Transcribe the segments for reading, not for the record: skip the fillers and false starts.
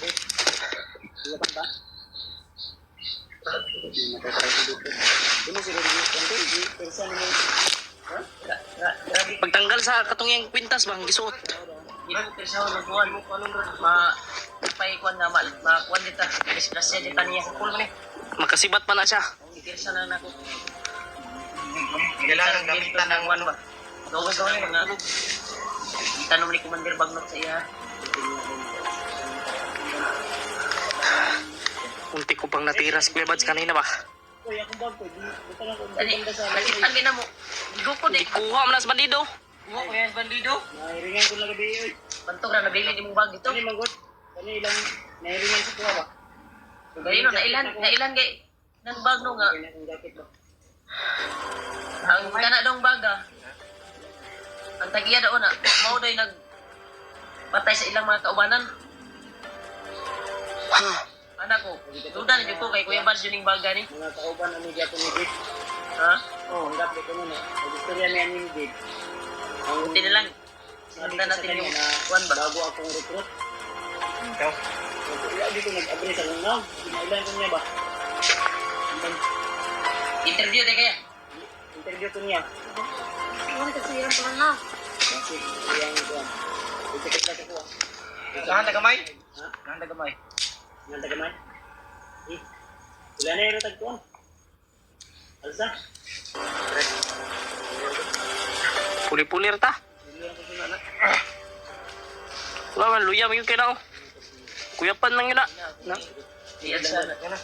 Silakan ba? Ini sila di persa ni mo. Ha? Pagtanggal sa katong kwintas bang gisuot. Hindi mo persa ng kuwan. Ma paikuan nga makuan dita. Disgrasya dita niya sa pool man eh. Makasibat pa na siya. Persa na nako. Kailangan gamitan ng ano ba? Gawin na. Itanong ni Commander Bagnot sa iya. Unti ko pang natira si Kuya Bads kanina ba? Uy, akong bag ko. Buta lang ko. Nakita na mo. Guko Hindi di. kuha mo na sa bandido. Guko yan bandido. Nairingan ko na gabi. Uy. Bantog na nabili ni mong bag ito. Ini manggot. Kani ilang nairingan sa tuwa ba? Gayno na ilan gay nang bag no nga. Ang jacket ba? Ang kana dong baga. Ang tagiya daw na mao day nag patay sa ilang mga kaubanan. Anak ko, duda na ko kay Kuya Bars yung baga ni. Mga kauban ang media ko ni Gid. Ha? Oh, ang dapat ko na. Ang istorya niya ni Gid. Ang Buti na lang. Handa natin yung kuwan ba? bago akong recruit. Ikaw? Wala dito nag-agree sa langaw. Kinailan ko niya ba? Interview day kaya. Interview ko niya. Ano kasi yung pangaw? Kasi yung kuwan. Ito na ko. Saan tagamay? Ha? Saan tagamay? Yang tagamay? Wala na yung tagpuan. Alsa? Puli-pulir ta. Wala man, luya mo yung kina. Kuyapan lang yun na. Iyan sa na.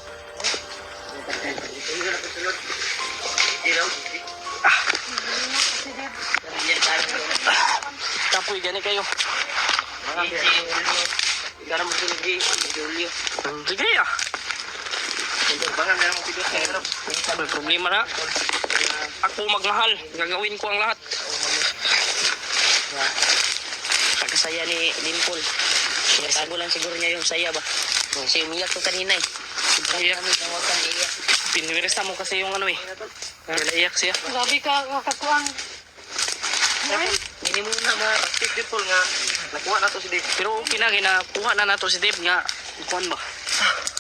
Tapoy, gani kayo. Gara mo sige, Julio. Sige ah. Bangan na mo video sa May problema na. Ako magmahal. Gagawin ko ang lahat. Pagkasaya ni Dimple. Sinatago lang siguro niya yung saya ba? Kasi umiyak ko kanina eh. Iyak. Kami tawag kang iyak. Pinwirista mo kasi yung ano eh. Wala iyak siya. Grabe ka, kakakuan. Hindi mo na active dito nga nakuha na to si Dave. Pero okay na, kinakuha na nato si Dave nga. Kuhan ba?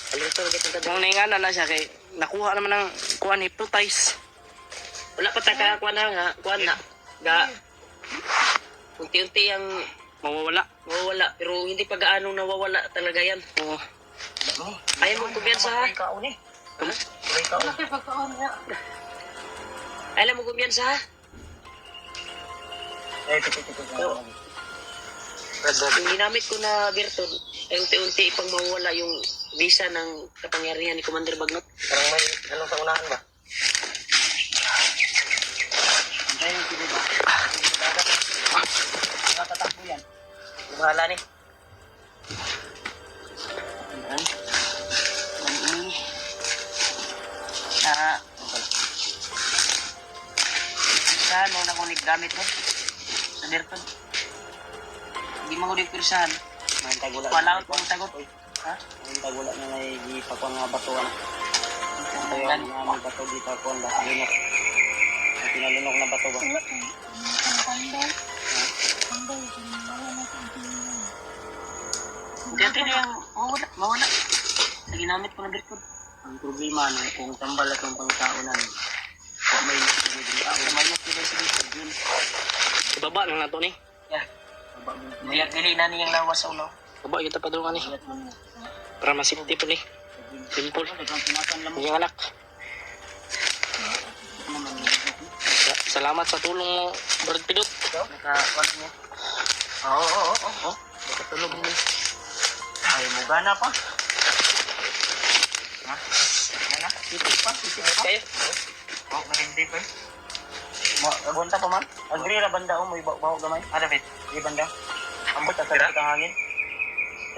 Alito ulit ang Kung naingana na siya kay nakuha naman ng kuhan hypnotize. wala pa tayo kuan na nga, kuan na. Ga, unti-unti ang Mawawala. mawawala. Pero hindi pa gaano nawawala talaga yan. Oo. Ayaw mo kumpiyansa ha? Ayaw mo kumpiyansa ha? Yung ginamit ko na virtud, ay unti-unti ipang mawawala yung visa ng kapangyarihan ni Commander Bagnot. Parang may anong sa unahan ba? Antayin yung pili ba? Natatakbo yan. Bahala ni. Pirsahan mo na kung gamit mo sa virtud. Hindi mo ko pirsahan. May tagulat. Wala ko kung tagot. Ha? May tagulat na may gipakwa nga batuan. Ito yung mga may bato gipakwa ba? Linok. May pinalunok na bato ba? Unti-unti na yung mawala. Sa ginamit ko na virtud. Ang problema no, kung tambal at ang pangkaunan. Kung may Mayat ko sa virtud. Ibaba lang nato ni. Yeah. Dili na niyang lawas sa ulo. Baba kita pa doon ni. Para masipti po ni. Simple. Yung anak. Salamat sa tulong mo, Brad Pidot. Nakakuan niya. Oo. Nakatulog mo. Ayaw mo gana pa. Ha? Gana? Isip pa. Kayo? Oo, hindi pa. Bunta pa man? Agree ra banda mo, ibaw gamay. Ano bit? Di banda? Ambot at sa hangin.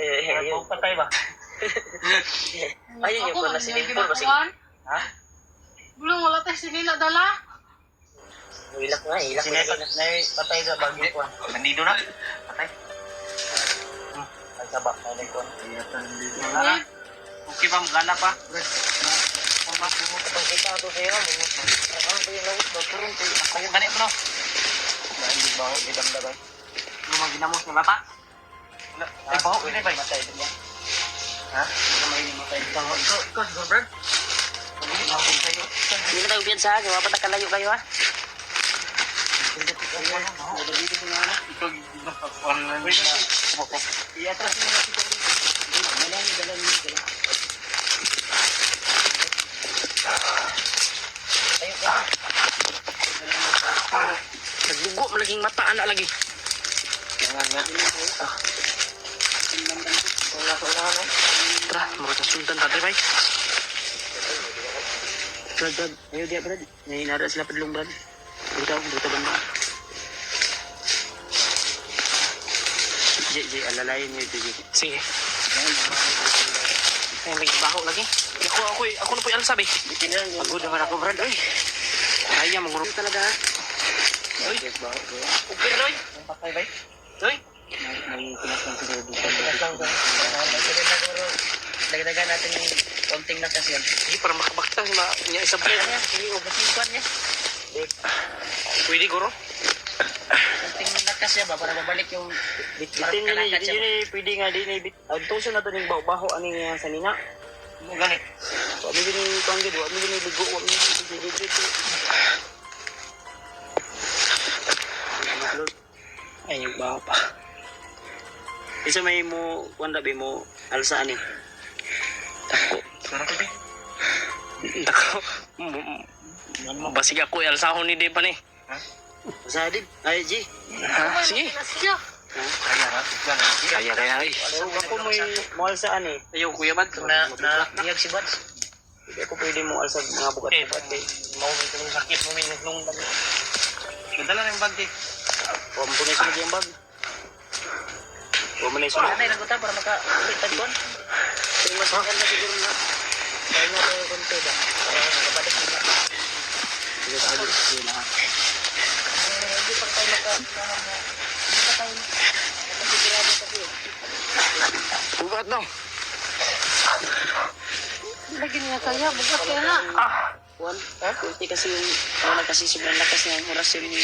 Ayun. Patay ba? Ayun yung pala si Dimple ba? Ha? Belum wala teh sini nak dala. Hilak nga, hilak Sino na. na patay sa bagyo ko. Bandido na. Patay. Ay sabak na din ko. Okay ba magana pa? Pagkita ito sa'yo. Ano ba yung lawit ba? Turun ko. Ako ganit mo no. Hindi ba ako idamdagan? Yung mga ginamos na bata? Ay baho ini ba? Matay din yan. ka siguro, Brad. Hindi na tayo piyansa, gawa pa nakalayo kayo ha. I-atras mo na si Tony. Nagdugo, malaging mata, anak lagi. Tara, mga kasultan tadi, bay. Brad, ayo dia Brad. Ngayon nara sila padulong Brad. Dito banda. Ji, alalayan niyo ito, Ji. Sige. Ay, may baho lagi. Ako na po yung sabi. Pagod naman ako Brad, oy. Kaya, magurong talaga. Oy, Okay, Roy. Ang patay, bay. Roy. may pinasang siguro dito. Dagdagan natin yung konting lakas yan. Sige, para makabakta niya isa Kaya bread. niya, sige, ugasin niya. Pwede, guro. Konting lakas niya ba, para mabalik yung Bitin yun eh, pwede nga din eh. Tuso na to ng baho aning sa nina. mo ganit. Wami din yung panggid, wami din yung ligo, wami din yung ligo. Ay, yung baho pa. Isa may mo, wanda ba mo, alsa ani. Sana ko, bay. Dako. Basig ako, alsahon ni Deba ni. Sadib, ay G. Ha? Sige. Kaya na, tignan na. Kaya, ay. Ako may mahal sa ani. Ayaw, Kuya Bad. Niyag si Bads. Hindi ako pwede mo alsa mga bukat-bukat eh. Maunin ko ng sakit mo, nung Nadala na yung bag eh. Huwag mo na isunod yung bag. Huwag mo na isunod. Anay, naguta para maka-ulit tagpuan. Pero mas maganda siguro na. Kaya nga tayo konti ba? Para nakabalik nila. Sige, sige na ha. Hindi pa tayo makasigurado kasi. Ugat daw. Lagi niya kaya, bukas kaya na. Juan, kunti kasi yung wala kasi sobrang lakas ng orasyon ni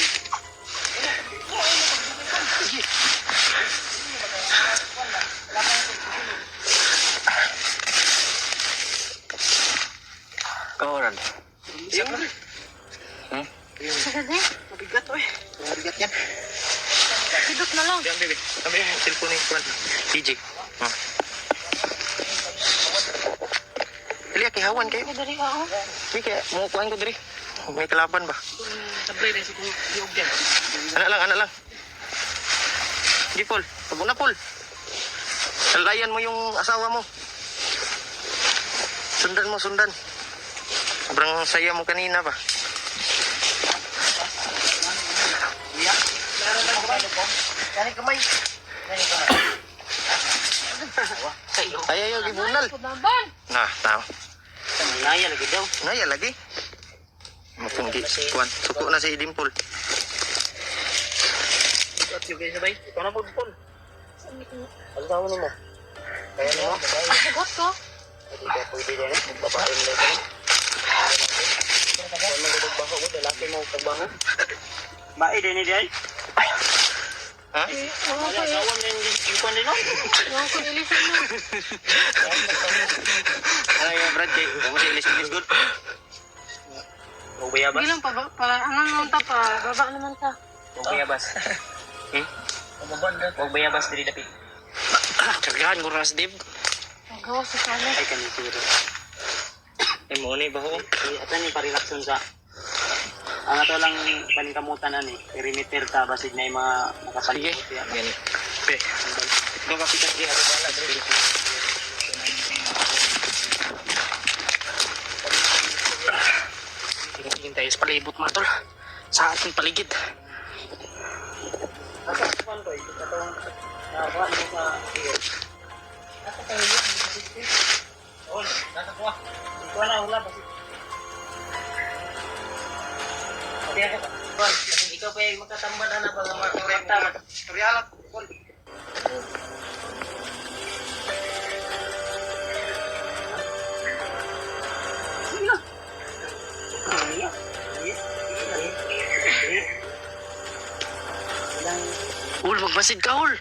Kawaran. Sagad eh. Mabigat, oy. Mabigat yan. Sidot na lang. Diyan, baby. Sabi yung cellphone ni Juan. TJ. Dili, kihawan kayo. Madali ako. Sige, kaya mukuhaan ko diri. May kalaban ba? Sablay na si Diog yan. Anak lang. Hindi, Paul. Huwag mo na, Paul. Lalayan mo yung asawa mo. Sundan. Sobrang saya mo kanina ba? Kani kamay. Ayaw, gibunal. Kudaban. Nah, tao. Naya lagi daw. Naya lagi. Matindi. Kuan. Suko na si Dimpol. At yung kayo sabay. Ikaw na po, Paul. Ang tawag mo. Kaya na mo. Sagot ko. Hindi ka pwede din eh. Magbabae mo lang kami. Kaya magbabaho ko. Dalaki mo pagbaho. Bae din eh, ay. Ha? Ewan ko Asawan din yung kwan din, no? Ewan ko ilisan mo. Ay, Brad, kay. Kung mo si Ilis good. Huwag bayabas. Hindi lang pa, ano naman ta pa, baba naman ta. Huwag bayabas. Huwag bayabas, dili dapit. Kagahan ko ras, Dib. Ang gawa sa kanan. Ay, kanil siguro. Ay, mo ni baho. At ni parilakson sa ang ato lang paningkamutan ani, perimeter ta basid na yung mga Sige. nakapalikot yan. Gani. Pe. Doon kapitas di ato bala dre. Hintay sa palibot mga tol. Sa ating paligid. Asa kuan to, katong nakuha mo sa iyo. Asa kayo yung disiplin? Oh, nasa kuha. Kuha na hula basid. Kaya ka, Juan, ikaw pa yung magkatambal na ba ng mga korekta? Realak, Juan. Ul, magbasid ka, Ul.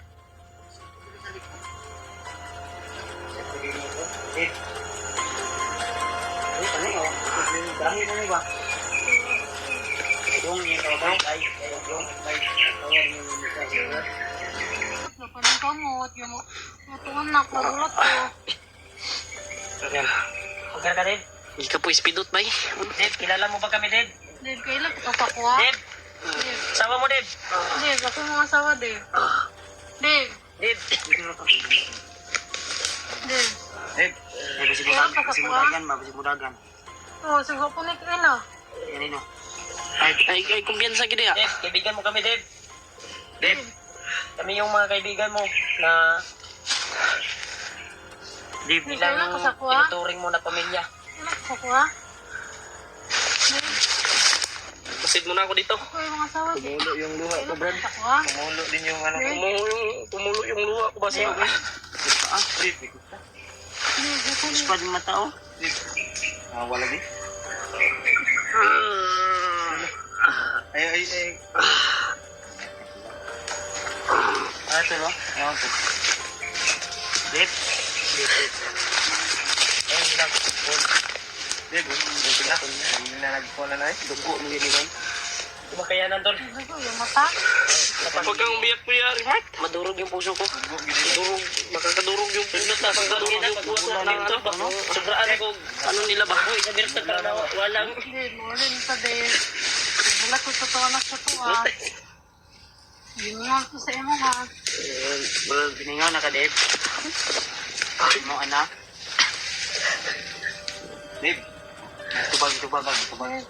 mo ba? Yung tawag ay yung Dapat ng kamot. Yung matuan na. Kagulat ko. Okay ka, Dave? Hindi ka po ispidot, bay. Dave, kilala mo ba kami, Dave? Dave, kailan ko pa ko ha? Dave, Dave. sawa mo, Dave. Dave, ako yung mga asawa, Dave. Dave. Dave. Dave. Dave, basimudagan. Oh, siguro po ni Kila. Yan ino. Ay, kumpiyansa gini, ah. Dave, kaibigan mo kami, Dave. Dave, kami yung mga kaibigan mo na Dave, Dave, ilang kailan ka sa kuha? tinuturing mo na pamilya. Kailan ko ko ha? Dave, Masid mo na ako dito. ako yung mga asawa, Dave. Tumulo yung luha ko, Brad. Kailan ko ha? Tumulo din yung ano. Tumulo yung luha ko ba siya? Dave, Dave, ako yung... pa din mata, oh. Dave, wala din. Ay. Ito, no? Ayaw ito. Dave. Ayun, sila. Dave, hindi na nag-phone na eh. Dugo mo gini, Dave. Kumakayanan doon. Dave, yung mata. Huwag kang umiyak, Kuya Rimat. Madurog yung puso ko. Madurog. Makakadurog yung puso. Makakadurog yung puso. Sobraan ko. Ano nila ba? Uy, sabi rin na walang. Dave, muli nito, Dave. Wala ko totoo na sa tuwa. Ginungan ko sa imo ha. Biningaw na ka, Dave. Mo, anak. Dave. Tubag. Dave,